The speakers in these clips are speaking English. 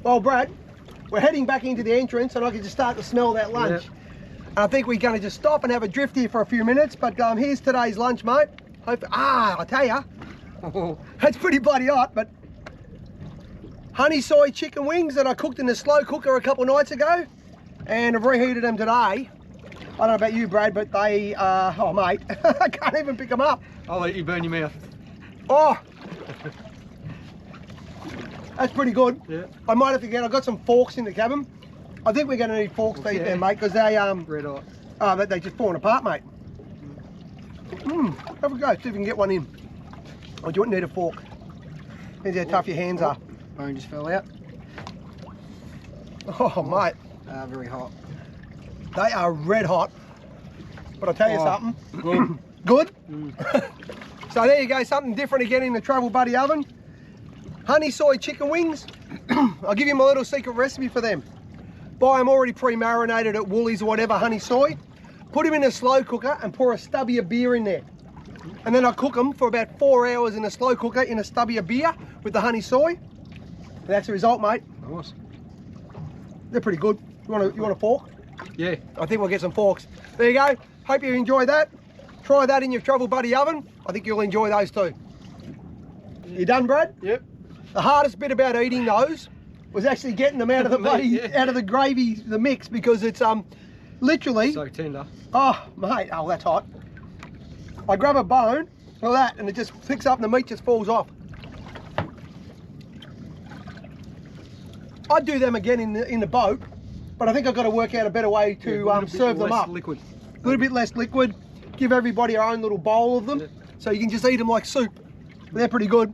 Well, Brad, we're heading back into the entrance and I can just start to smell that lunch. Yep. And I think we're going to just stop and have a drift here for a few minutes, but here's today's lunch, mate. I tell ya, it's pretty bloody hot, but honey soy chicken wings that I cooked in the slow cooker a couple nights ago, and I've reheated them today. I don't know about you, Brad, but they, oh mate, I can't even pick them up. I'll let you burn your mouth. Oh, that's pretty good. Yeah. I might have to get, I've got some forks in the cabin. I think we're going to need forks to eat them, mate, because they, red hot. Oh, they're just falling apart, mate. Have a go, see if we can get one in. Or do you need a fork? Depends how tough your hands are. Bone just fell out. Oh, mate. Very hot. They are red hot. But I'll tell you something. Good. Good? So there you go, something different again in the Travel Buddy oven. Honey soy chicken wings. I'll give you my little secret recipe for them. Buy them already pre-marinated at Woolies or whatever, honey soy. Put them in a slow cooker and pour a stubby of beer in there. And then I cook them for about 4 hours in a slow cooker in a stubby of beer with the honey soy. And that's the result, mate. Nice. They're pretty good. You want a fork? Yeah. I think we'll get some forks. There you go. Hope you enjoy that. Try that in your Travel Buddy oven. I think you'll enjoy those too. You done, Brad? Yep. The hardest bit about eating those was actually getting them out of the bloody, out of the gravy, the mix, because it's literally so tender. Oh mate, oh that's hot. I grab a bone like that and it just picks up and the meat just falls off. I'd do them again in the boat, but I think I've got to work out a better way to serve them up. Liquid. A little bit less liquid. Give everybody our own little bowl of them, so you can just eat them like soup. They're pretty good.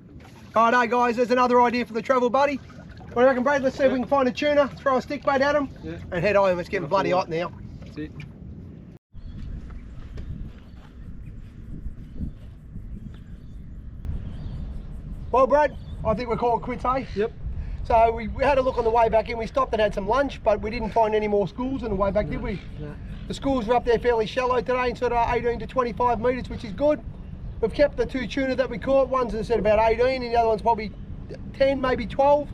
Righto guys, there's another idea for the Travel Buddy. What do you reckon, Brad? Let's see if we can find a tuna, throw a stick bait at them, and head home. It's getting bloody hot now. That's it. Well, Brad, I think we're called quits, eh? Yep. So we had a look on the way back in. We stopped and had some lunch, but we didn't find any more schools on the way back, did we? No. The schools were up there fairly shallow today, sort of 18 to 25 metres, which is good. We've kept the 2 tuna that we caught. One's said about 18 and the other one's probably 10, maybe 12.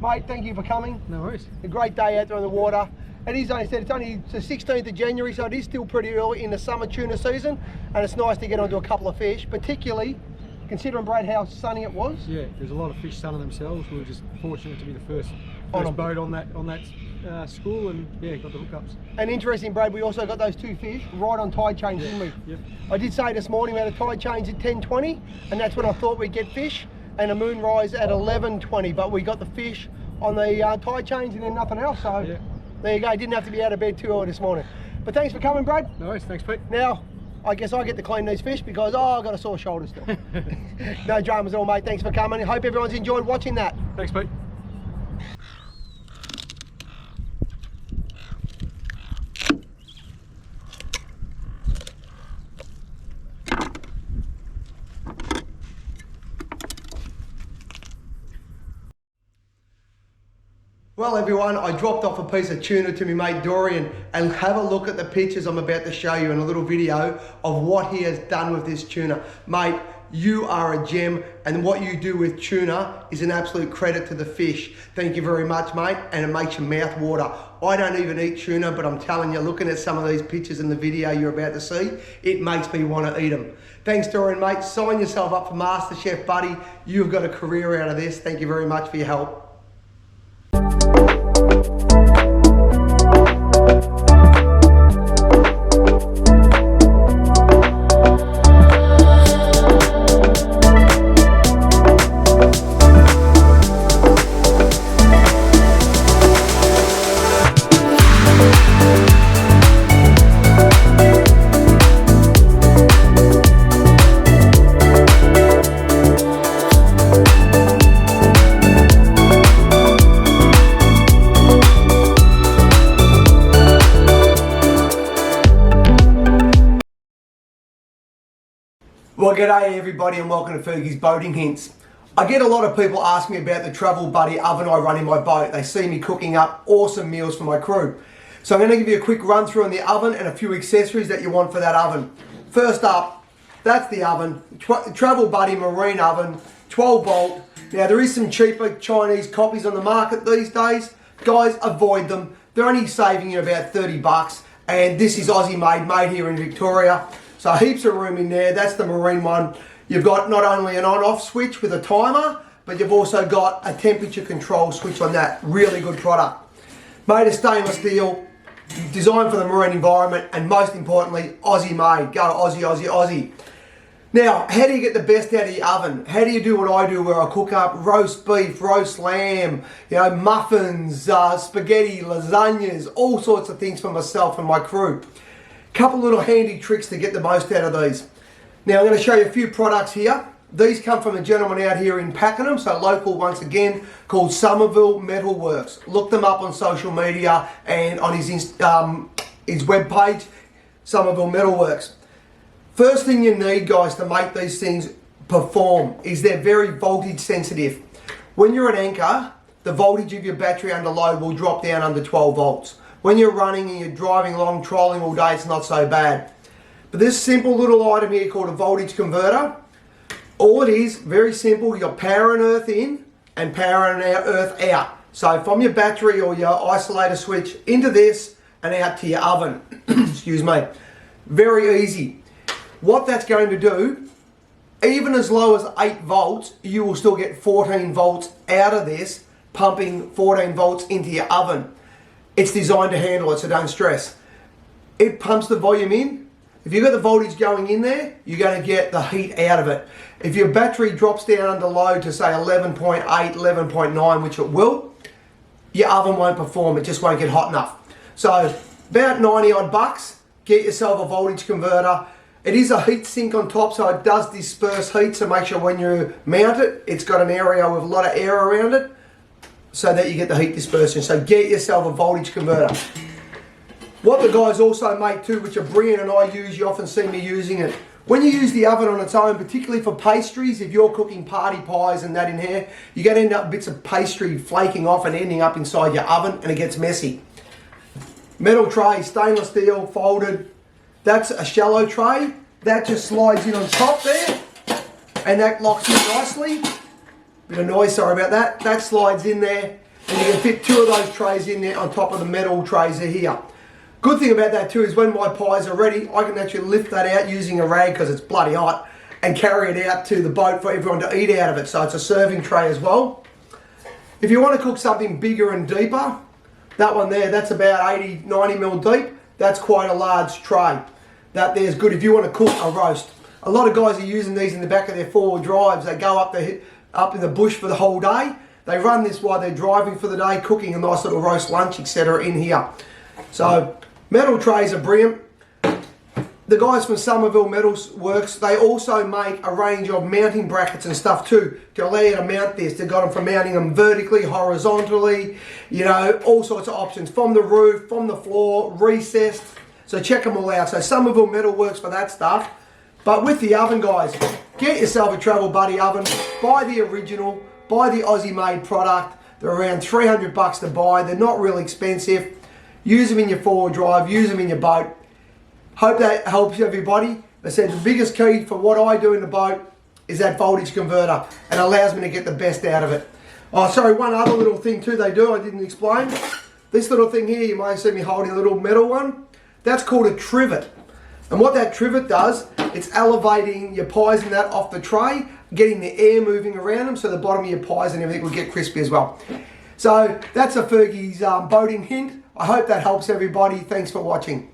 Mate, thank you for coming. No worries. A great day out there in the water. And he's only said it's only the 16th of January, so it is still pretty early in the summer tuna season. And it's nice to get onto a couple of fish, particularly considering, Brad, how sunny it was. Yeah, there's a lot of fish sunning themselves. We were just fortunate to be the first boat on that school, and yeah, got the hookups. And interesting, Brad, we also got those 2 fish right on tide change, didn't we? Yep. I did say this morning we had a tide change at 10:20, and that's when I thought we'd get fish, and a moonrise at 11:20, but we got the fish on the tide change and then nothing else, so there you go. Didn't have to be out of bed too early this morning. But thanks for coming, Brad. No worries, thanks Pete. Now, I guess I get to clean these fish because, I've got a sore shoulder still. No dramas at all, mate. Thanks for coming. I hope everyone's enjoyed watching that. Thanks, Pete. Well everyone, I dropped off a piece of tuna to my mate Dorian, and have a look at the pictures I'm about to show you in a little video of what he has done with this tuna. Mate, you are a gem, and what you do with tuna is an absolute credit to the fish. Thank you very much, mate, and it makes your mouth water. I don't even eat tuna, but I'm telling you, looking at some of these pictures in the video you're about to see, it makes me want to eat them. Thanks, Dorian, mate. Sign yourself up for MasterChef, buddy. You've got a career out of this. Thank you very much for your help. Well, g'day everybody and welcome to Fergie's Boating Hints. I get a lot of people ask me about the Travel Buddy oven I run in my boat. They see me cooking up awesome meals for my crew. So I'm going to give you a quick run through on the oven and a few accessories that you want for that oven. First up, that's the oven, Travel Buddy marine oven, 12 volt, Now there is some cheaper Chinese copies on the market these days. Guys, avoid them. They're only saving you about 30 bucks. And this is Aussie made here in Victoria. So heaps of room in there. That's the marine one. You've got not only an on-off switch with a timer, but you've also got a temperature control switch on that. Really good product. Made of stainless steel, designed for the marine environment, and most importantly, Aussie made. Go Aussie, Aussie, Aussie. Now, how do you get the best out of your oven? How do you do what I do where I cook up roast beef, roast lamb, you know, muffins, spaghetti, lasagnas, all sorts of things for myself and my crew. Couple little handy tricks to get the most out of these. Now, I'm going to show you a few products here. These come from a gentleman out here in Pakenham, so local once again, called Somerville Metalworks. Look them up on social media and on his webpage, Somerville Metalworks. First thing you need, guys, to make these things perform is they're very voltage sensitive. When you're at anchor, the voltage of your battery under load will drop down under 12 volts. When you're running and you're driving along, trolling all day, it's not so bad. But this simple little item here called a voltage converter, all it is, very simple, you're powering earth in and powering earth out. So from your battery or your isolator switch into this and out to your oven. Excuse me. Very easy. What that's going to do, even as low as 8 volts, you will still get 14 volts out of this, pumping 14 volts into your oven. It's designed to handle it, so don't stress. It pumps the volume in. If you've got the voltage going in there, you're going to get the heat out of it. If your battery drops down under load to say 11.8, 11.9, which it will, your oven won't perform, it just won't get hot enough. So about 90 odd bucks, get yourself a voltage converter. It is a heat sink on top, so it does disperse heat, so make sure when you mount it, it's got an area with a lot of air around it so that you get the heat dispersion. So get yourself a voltage converter. What the guys also make too, which are brilliant and I use, you often see me using it. When you use the oven on its own, particularly for pastries, if you're cooking party pies and that in here, you're going to end up bits of pastry flaking off and ending up inside your oven and it gets messy. Metal tray, stainless steel, folded. That's a shallow tray. That just slides in on top there and that locks in nicely. Bit of noise, sorry about that. That slides in there and you can fit 2 of those trays in there on top of the metal trays are here. Good thing about that too is when my pies are ready, I can actually lift that out using a rag because it's bloody hot and carry it out to the boat for everyone to eat out of it. So it's a serving tray as well. If you want to cook something bigger and deeper, that one there, that's about 80, 90 mil deep. That's quite a large tray. That there's good if you want to cook a roast. A lot of guys are using these in the back of their 4-wheel drives. They go up in the bush for the whole day. They run this while they're driving for the day, cooking a nice little roast lunch, etc. in here. So metal trays are brilliant. The guys from Somerville Metalworks, they also make a range of mounting brackets and stuff too to allow you to mount this. They've got them for mounting them vertically, horizontally, you know, all sorts of options. From the roof, from the floor, recessed. So check them all out. So Somerville Metalworks for that stuff. But with the oven, guys, get yourself a Travel Buddy oven. Buy the original, buy the Aussie made product. They're around 300 bucks to buy. They're not really expensive. Use them in your 4-wheel drive, use them in your boat. Hope that helps everybody. I said the biggest key for what I do in the boat is that voltage converter and allows me to get the best out of it. Oh, sorry, one other little thing too they do, I didn't explain. This little thing here, you might see me holding a little metal one. That's called a trivet. And what that trivet does, it's elevating your pies and that off the tray, getting the air moving around them so the bottom of your pies and everything will get crispy as well. So that's a Fergie's boating hint. I hope that helps everybody. Thanks for watching.